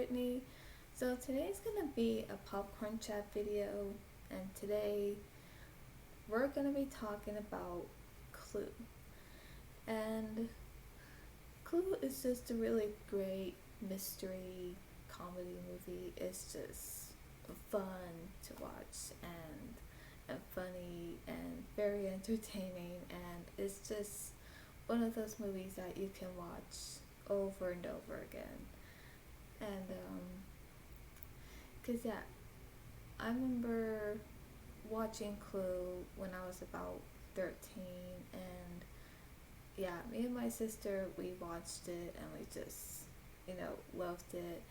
Brittany. So today's gonna be a popcorn chat video, and today we're gonna be talking about Clue. And Clue is just a really great mystery comedy movie. It's just fun to watch and funny and very entertaining, and it's just one of those movies that you can watch over and over again. And cause yeah, I remember watching Clue when I was about 13, and yeah, me and my sister, we watched it and we just, loved it.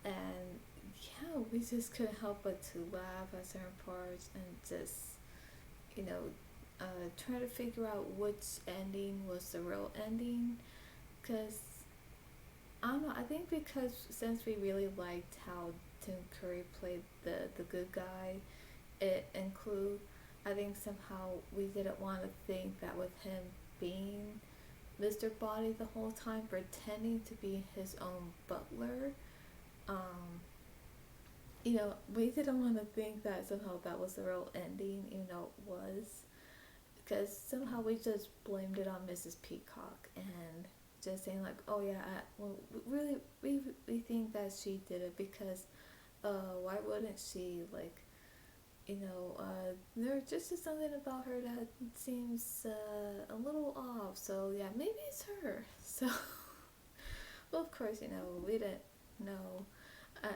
And yeah, we just couldn't help but to laugh at certain parts and just, you know, try to figure out which ending was the real ending. Because, I don't know, I think because since we really liked how Tim Curry played the good guy, it include, I think somehow we didn't want to think that with him being Mr. Body the whole time, pretending to be his own butler, um, we didn't want to think that somehow that was the real ending, it was. Because somehow we just blamed it on Mrs. Peacock and just saying, like, oh yeah, well, really, we think that she did it because why wouldn't she, like, there just is something about her that seems a little off. So yeah, maybe it's her. So, well, of course, we didn't know.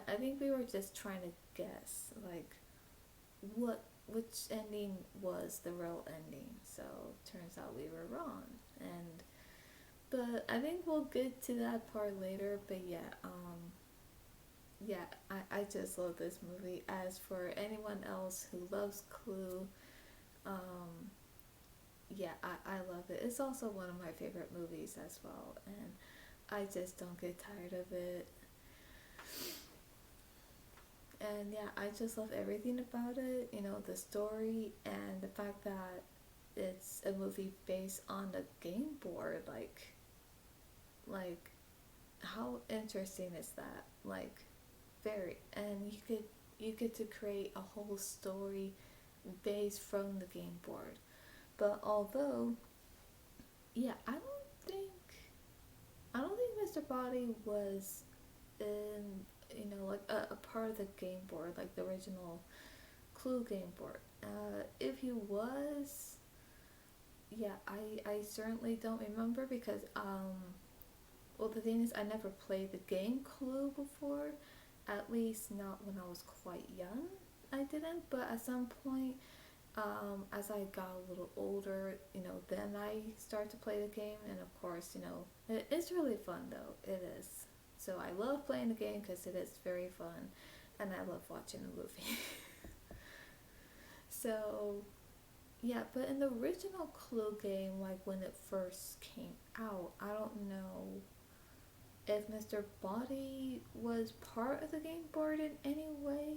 I think we were just trying to guess, like, which ending was the real ending. So turns out we were wrong. And but I think we'll get to that part later. But yeah, yeah, I just love this movie. As for anyone else who loves Clue, um, yeah, I love it. It's also one of my favorite movies as well, and I just don't get tired of it. And yeah, I just love everything about it. The story and the fact that it's a movie based on the game board. Like, how interesting is that? Like, very, and you get to create a whole story based from the game board. But although, yeah, I don't think Mr. Body was in, like a part of the game board, like the original Clue game board. If he was, yeah, I certainly don't remember because well, the thing is, I never played the game Clue before, at least not when I was quite young. I didn't, but at some point, as I got a little older, then I started to play the game, and of course, it's really fun though. It is. So I love playing the game because it is very fun, and I love watching the movie. So yeah, but in the original Clue game, like when it first came out, I don't know if Mr. Body was part of the game board in any way.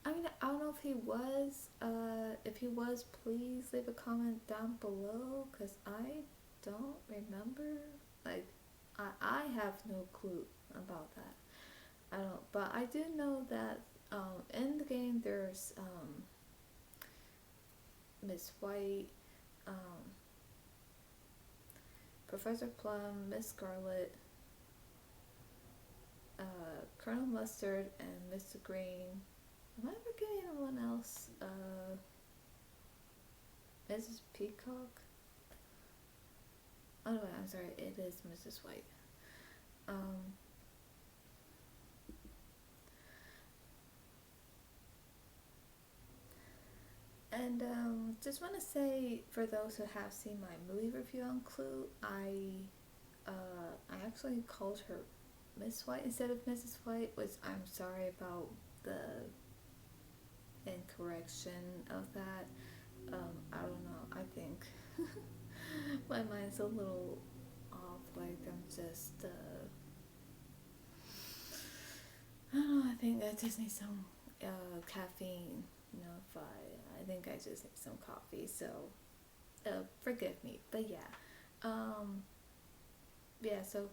I mean, I don't know if he was. If he was, please leave a comment down below, because I don't remember. Like, I have no clue about that. I don't, but I do know that in the game there's Miss White, um, Professor Plum, Miss Scarlet, Colonel Mustard, and Mr. Green. Am I forgetting anyone else? Mrs. Peacock? Oh no, I'm sorry, it is Mrs. White. Um, and just want to say, for those who have seen my movie review on Clue, I actually called her Miss White instead of Mrs. White, which I'm sorry about the incorrection of that. I don't know. I think my mind's a little off. Like, I'm just, I don't know. I think I just need some caffeine. If I think I just need some coffee. So, forgive me. But yeah, yeah. So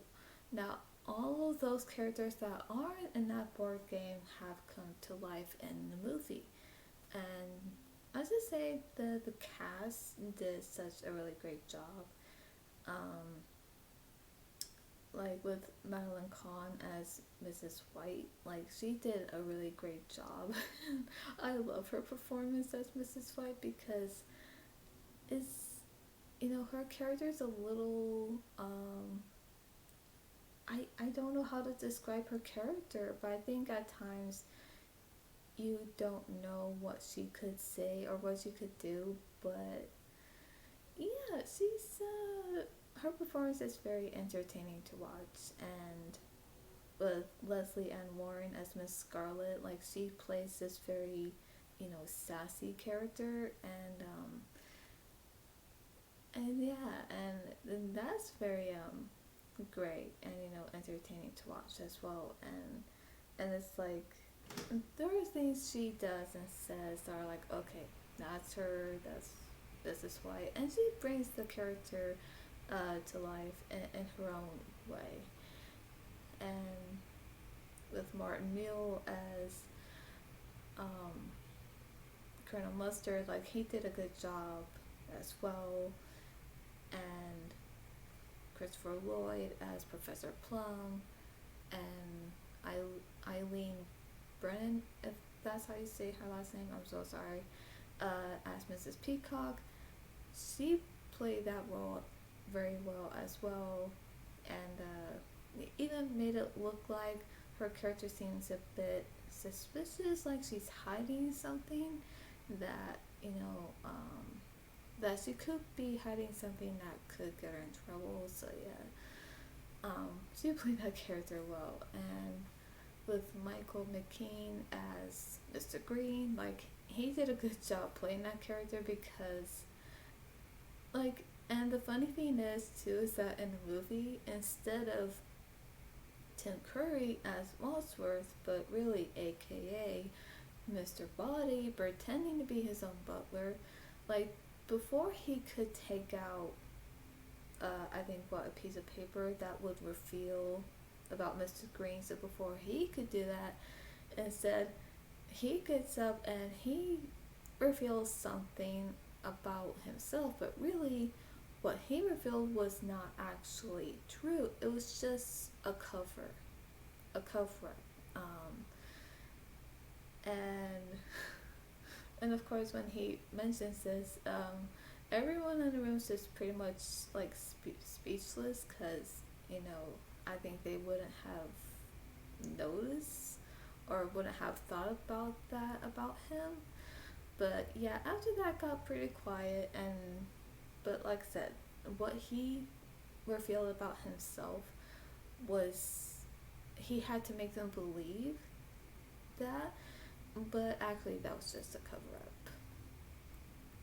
now all of those characters that aren't in that board game have come to life in the movie. And I just say the cast did such a really great job. Um, like with Madeline Kahn as Mrs. White, like she did a really great job. I love her performance as Mrs. White because it's, her character's a little I don't know how to describe her character, but I think at times you don't know what she could say or what she could do, but yeah, her performance is very entertaining to watch. And with Leslie Ann Warren as Miss Scarlet, like she plays this very, sassy character, and yeah, and that's very great and entertaining to watch as well. And it's like there are things she does and says that are like, okay, that's her, that's this is why, and she brings the character to life in her own way. And with Martin Mull as um, Colonel Mustard, like he did a good job as well, and Christopher Lloyd as Professor Plum, and Eileen Brennan, if that's how you say her last name, I'm so sorry, as Mrs. Peacock. She played that role very well as well, and even made it look like her character seems a bit suspicious, like she's hiding something that, that she could be hiding something that could get her in trouble. So yeah, she played that character well. And with Michael McKean as Mr. Green, like he did a good job playing that character because, like, and the funny thing is too is that in the movie, instead of Tim Curry as Wadsworth, but really AKA Mr. Body, pretending to be his own butler, like before he could take out, I think, what, a piece of paper that would reveal about Mr. Green. So before he could do that, instead, he gets up and he reveals something about himself, but really, what he revealed was not actually true. It was just a cover. Um, and and of course, when he mentions this, everyone in the room is just pretty much like speechless because I think they wouldn't have noticed or wouldn't have thought about that about him. But yeah, after that got pretty quiet, and but like I said, what he revealed about himself was he had to make them believe that, but actually that was just a cover up.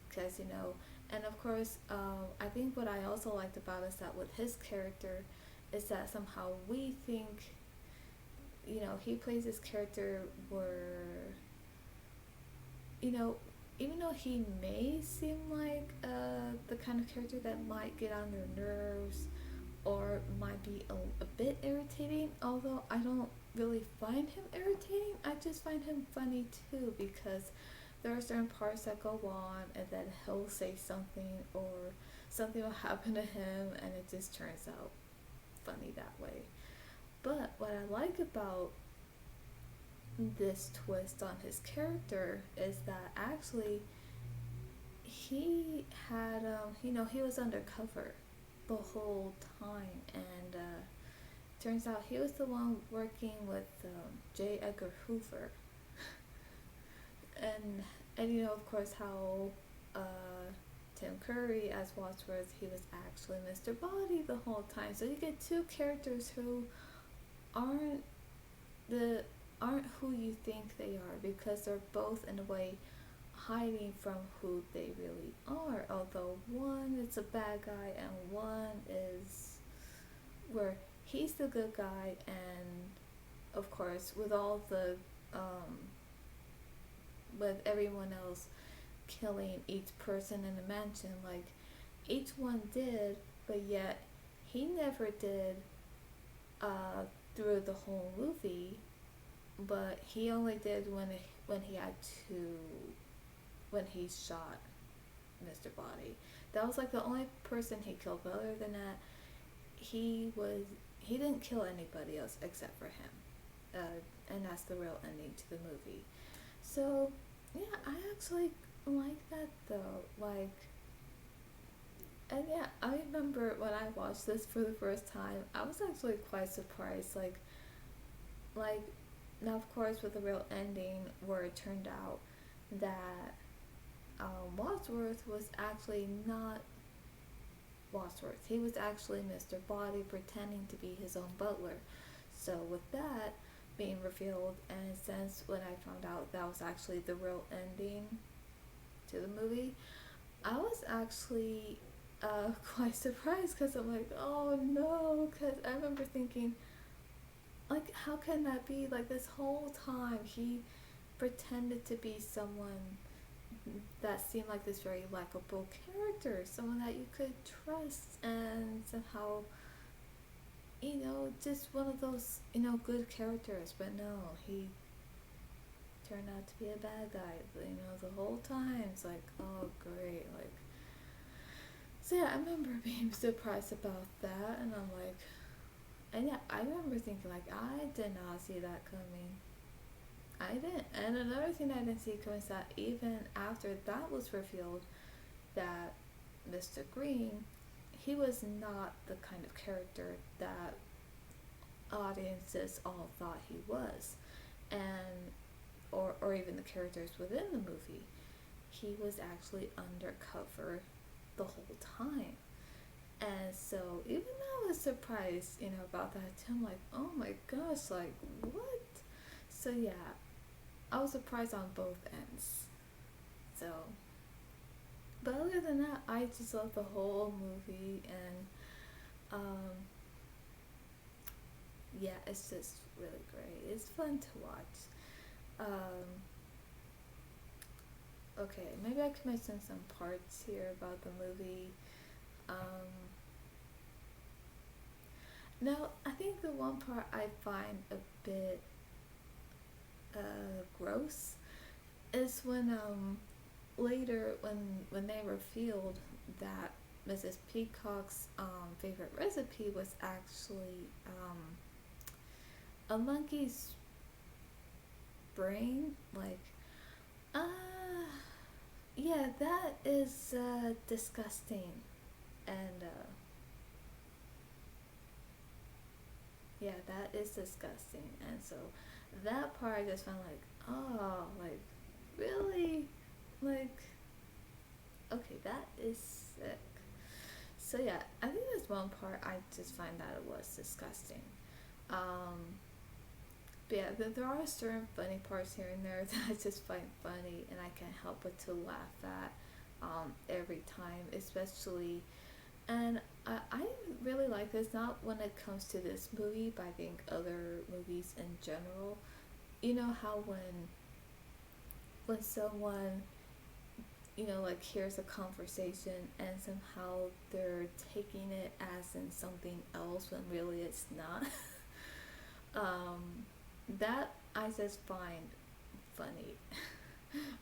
Because and of course, I think what I also liked about is that with his character, is that somehow we think, he plays this character where, you know, even though he may seem like the kind of character that might get on their nerves or might be a bit irritating, although I don't really find him irritating, I just find him funny too because there are certain parts that go on and then he'll say something or something will happen to him and it just turns out funny that way. But what I like about this twist on his character is that actually he had, he was undercover the whole time, and turns out he was the one working with J. Edgar Hoover, and of course how Tim Curry as Wadsworth, he was actually Mr. Body the whole time. So you get two characters who aren't the aren't who you think they are because they're both in a way hiding from who they really are. Although one is a bad guy and one is where he's the good guy, and of course with all the with everyone else killing each person in the mansion, like each one did, but yet he never did uh, through the whole movie, but he only did when he had to when he shot Mr. Body. That was like the only person he killed. But other than that, he didn't kill anybody else except for him, and that's the real ending to the movie. So yeah, I actually like that though. Like, and yeah, I remember when I watched this for the first time, I was actually quite surprised. Like now of course with the real ending where it turned out that Wadsworth was actually not Wadsworth. He was actually Mr. Body pretending to be his own butler. So with that being revealed, and since when I found out that was actually the real ending to the movie, I was actually quite surprised because I'm like, oh no, because I remember thinking, like, how can that be? Like, this whole time he pretended to be someone that seemed like this very likable character, someone that you could trust, and somehow, just one of those, good characters. But no, he turned out to be a bad guy, the whole time. It's like, oh, great. Like, so yeah, I remember being surprised about that, and I'm like, and yeah, I remember thinking, like, I did not see that coming. I didn't. And another thing I didn't see coming is that even after that was revealed, that Mr. Green, he was not the kind of character that audiences all thought he was, and or even the characters within the movie. He was actually undercover the whole time. And so even I was surprised, about that too. I'm like, oh my gosh, like what? So yeah, I was surprised on both ends. So, but other than that, I just love the whole movie, and um, yeah, it's just really great. It's fun to watch. Um, okay, maybe I could mention some parts here about the movie. Um, Now, I think the one part I find a bit gross is when later when they revealed that Mrs. Peacock's favorite recipe was actually a monkey's brain. Like, yeah, that is disgusting, and yeah, that is disgusting. And so that part I just found like, oh, like, really? Like, okay, that is sick. So yeah, I think there's one part I just find that it was disgusting. Um, but yeah, there are certain funny parts here and there that I just find funny, and I can't help but to laugh at every time, especially. And I really like this, not when it comes to this movie, but I think other movies in general. You know how when someone, like hears a conversation and somehow they're taking it as in something else when really it's not. um, that I just find funny.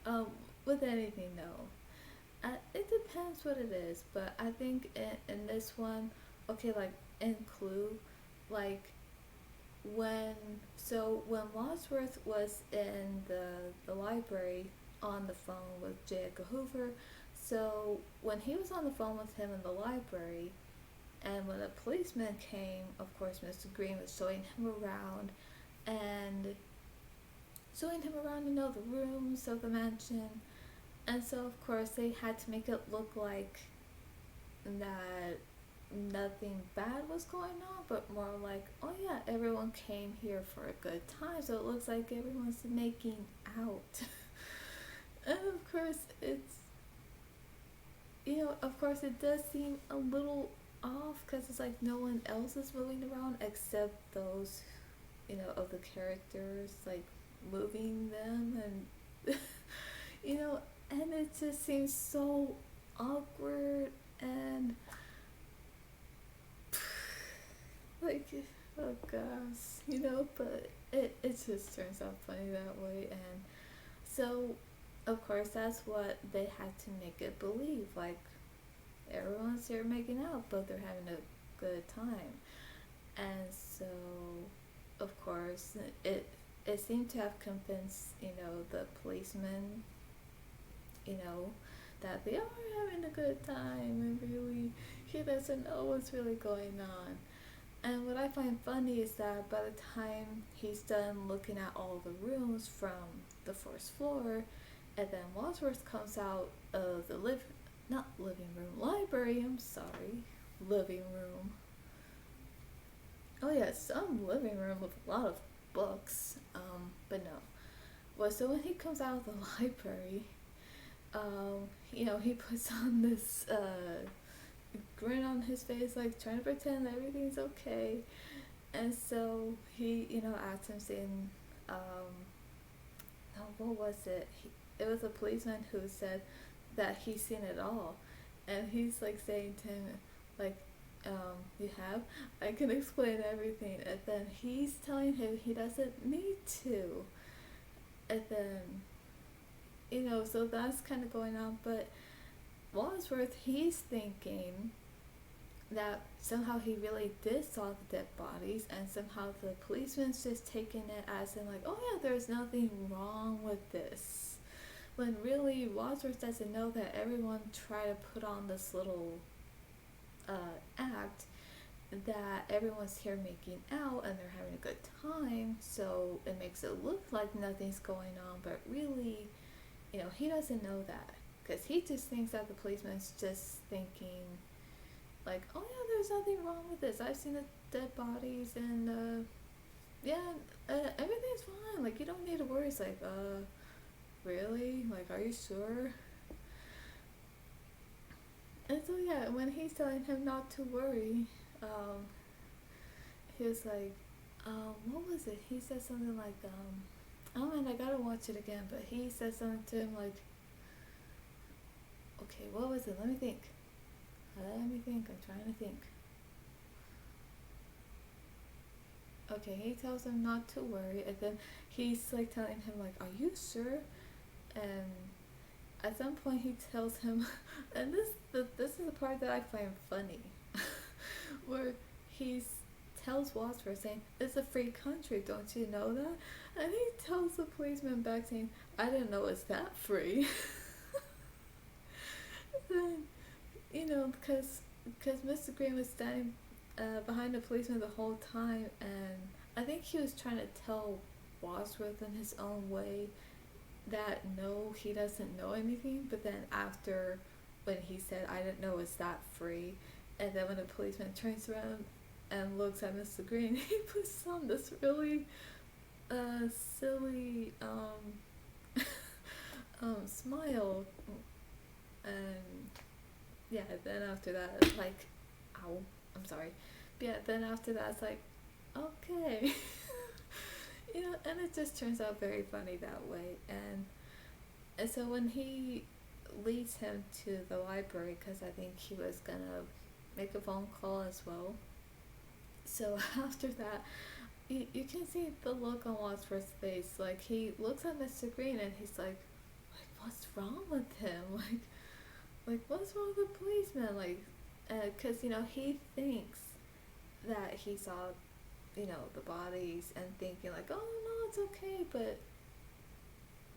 um, with anything though. It depends what it is, but I think in this one, okay, like in Clue, like when when Wadsworth was in the library on the phone with J. Edgar Hoover, so when he was on the phone with him in the library, and when the policeman came, of course, Mr. Green was showing him around, and showing him around, the rooms of the mansion. And so, of course, they had to make it look like that nothing bad was going on, but more like, oh yeah, everyone came here for a good time, so it looks like everyone's making out. And of course, of course, it does seem a little off because it's like no one else is moving around except those, of the characters, like moving them, and, you know, and it just seems so awkward and like, oh jackass, but it just turns out funny that way. And so, of course, that's what they had to make it believe. Like, everyone's here making out, but they're having a good time. And so, of course, it seemed to have convinced, the policeman, you know, that they are having a good time, and really he doesn't know what's really going on. And what I find funny is that by the time he's done looking at all the rooms from the first floor, and then Wadsworth comes out of the not living room, library, I'm sorry, living room. Oh yeah, some living room with a lot of books, but no. Well, so when he comes out of the library, he puts on this grin on his face, like trying to pretend everything's okay. And so he, asks him, saying, oh, what was it? It was a policeman who said that he's seen it all. And he's like saying to him, like, you have? I can explain everything. And then he's telling him he doesn't need to. And then, so that's kind of going on. But Wadsworth, he's thinking that somehow he really did saw the dead bodies, and somehow the policeman's just taking it as in like, oh yeah, there's nothing wrong with this. When really Wadsworth doesn't know that everyone tried to put on this little act, that everyone's here making out and they're having a good time, so it makes it look like nothing's going on, but really, he doesn't know that, because he just thinks that the policeman's just thinking like, oh yeah, there's nothing wrong with this, I've seen the dead bodies, and everything's fine, like, you don't need to worry. It's like, really? Like, are you sure? And so yeah, when he's telling him not to worry, he was like, what was it? He said something like, oh man, I gotta watch it again, but he said something to him like, okay, what was it? Let me think. I'm trying to think. Okay, he tells him not to worry, and then he's like telling him like, are you sure? And at some point he tells him, and this is the part that I find funny, where he tells Wadsworth saying, it's a free country, don't you know that? And he tells the policeman back saying, I didn't know it's that free. Then, because Mr. Green was standing behind the policeman the whole time, and I think he was trying to tell Wadsworth in his own way that no, he doesn't know anything, but then after, when he said, I didn't know it's that free, and then when the policeman turns around and looks at Mr. Green, he puts on this really silly smile, and yeah, then after that it's like, ow, I'm sorry, but yeah, then after that it's like, okay. And it just turns out very funny that way. And so when he leads him to the library, because I think he was gonna make a phone call as well, so after that, you can see the look on Wadsworth's face, like he looks at Mr. Green and he's like what's wrong with him, like what's wrong with the policeman, like, because he thinks that he saw the bodies, and thinking like, oh no, it's okay, but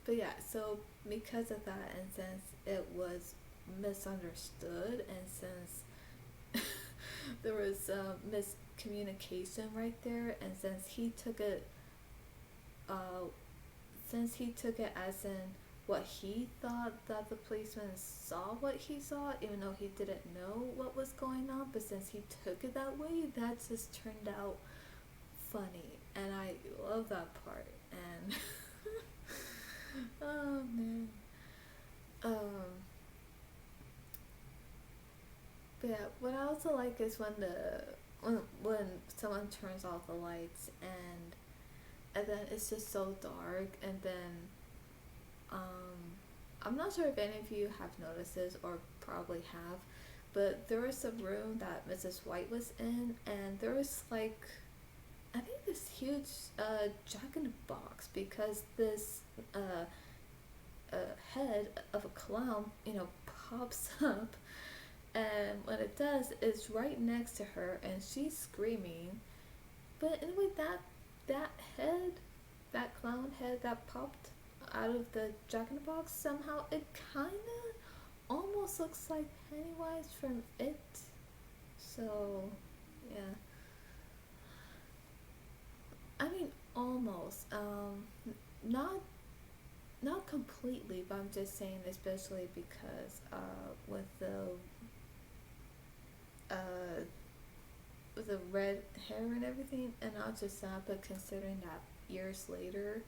yeah, so because of that, and since it was misunderstood, and since there was miscommunication right there, and since he took it as in what he thought, that the policeman saw what he saw, even though he didn't know what was going on, but since he took it that way, that just turned out funny, and I love that part. And oh man, but yeah, what I also like is when someone turns off the lights, and then it's just so dark, and then I'm not sure if any of you have noticed this, or probably have, but there was a room that Mrs. White was in, and there was like I think this huge Jack in the Box, because this uh, head of a clown, pops up, and when it does, it's right next to her, and she's screaming. But in a way, that head, that clown head that popped out of the Jack in the Box, somehow it kind of almost looks like Pennywise from It. So, yeah. I mean, almost. Not not completely, but I'm just saying, especially because with uh the red hair and everything, and not just that, but considering that years later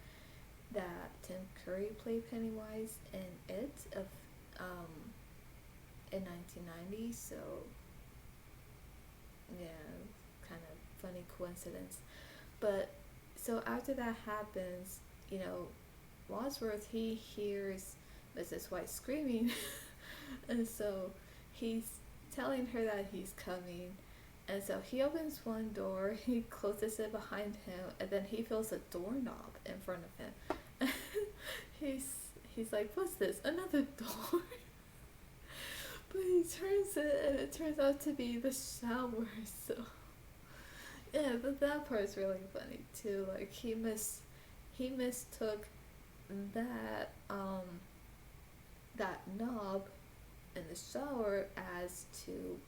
that Tim Curry played Pennywise in It of um in 1990, so yeah, kind of funny coincidence. But so after that happens, you know, Wadsworth, he hears Mrs. White screaming, and so he's telling her that he's coming. And so he opens one door, he closes it behind him, and then he feels a doorknob in front of him. he's he's like, "What's this? Another door?" But he turns it, and it turns out to be the shower. So yeah, but that part's really funny too. Like he mistook that that knob in the shower as to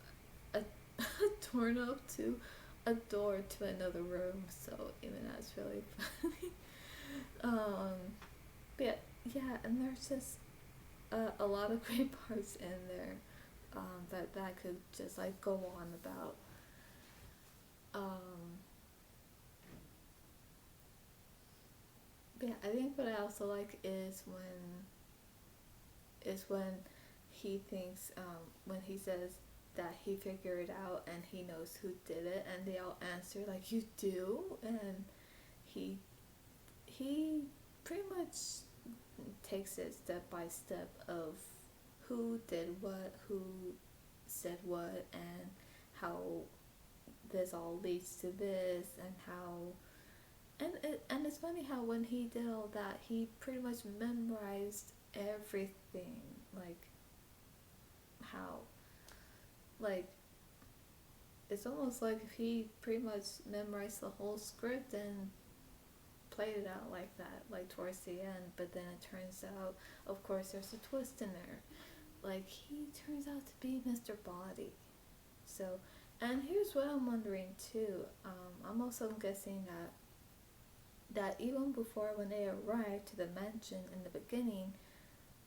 a, a doorknob to a door to another room. So even that's really funny. um, but yeah, and there's just a lot of great parts in there that could just like go on about. Um, but yeah, I think what I also like is when he thinks when he says that he figured it out and he knows who did it, and they all answer like, "You do," and he he pretty much takes it step by step of who did what, who said what, and how this all leads to this, and how and it's funny how when he did all that, he pretty much memorized everything, like how like it's almost like if he pretty much memorized the whole script and played it out like that, like towards the end. But then it turns out, of course, there's a twist in there. Like he turns out to be Mr. Body. So, and here's what I'm wondering too. I'm also guessing that even before when they arrived to the mansion in the beginning,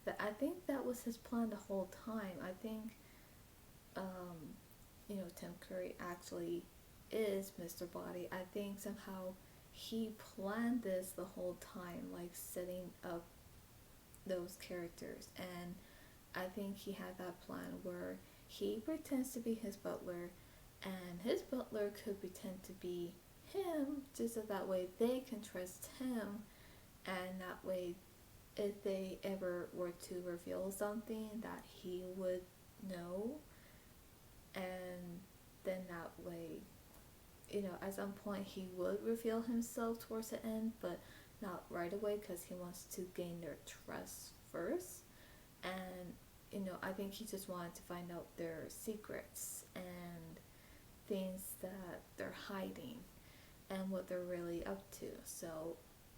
that I think that was his plan the whole time. I think, um, Tim Curry actually is Mr. Body. I think somehow he planned this the whole time, like setting up those characters. And I think he had that plan where he pretends to be his butler, and his butler could pretend to be him, just so that way they can trust him, and that way, if they ever were to reveal something, that he would know, and then that way, at some point he would reveal himself towards the end, but not right away because he wants to gain their trust first. And, I think he just wanted to find out their secrets and things that they're hiding and what they're really up to. So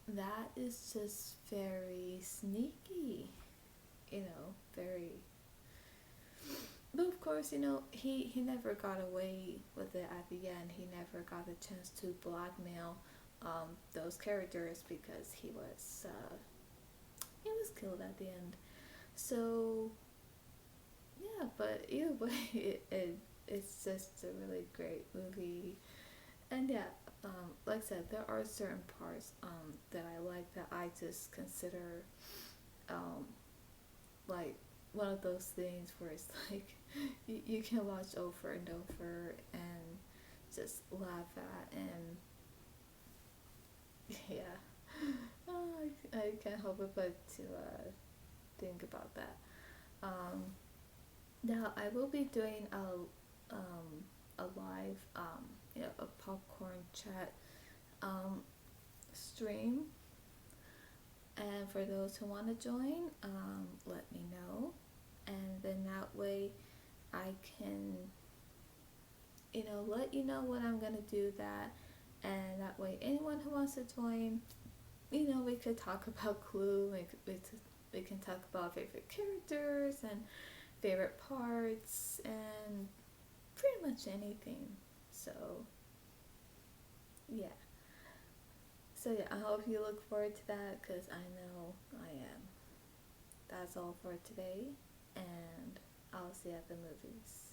that is just very sneaky, very. But of course, he never got away with it at the end. He never got the chance to blackmail those characters because he was killed at the end. So yeah, but either way, it's just a really great movie. And yeah, like I said, there are certain parts that I like that I just consider um, like one of those things where it's like you can watch over and over and just laugh at. And yeah, I can't help it but to think about that. Um, Now I will be doing a live a popcorn chat um, stream. And for those who want to join, let me know. And then that way I can, let you know when I'm going to do that. And that way anyone who wants to join, we could talk about Clue. We can talk about favorite characters and favorite parts and pretty much anything. So, yeah. So, yeah, I hope you look forward to that because I know I am. That's all for today, and I'll see you at the movies.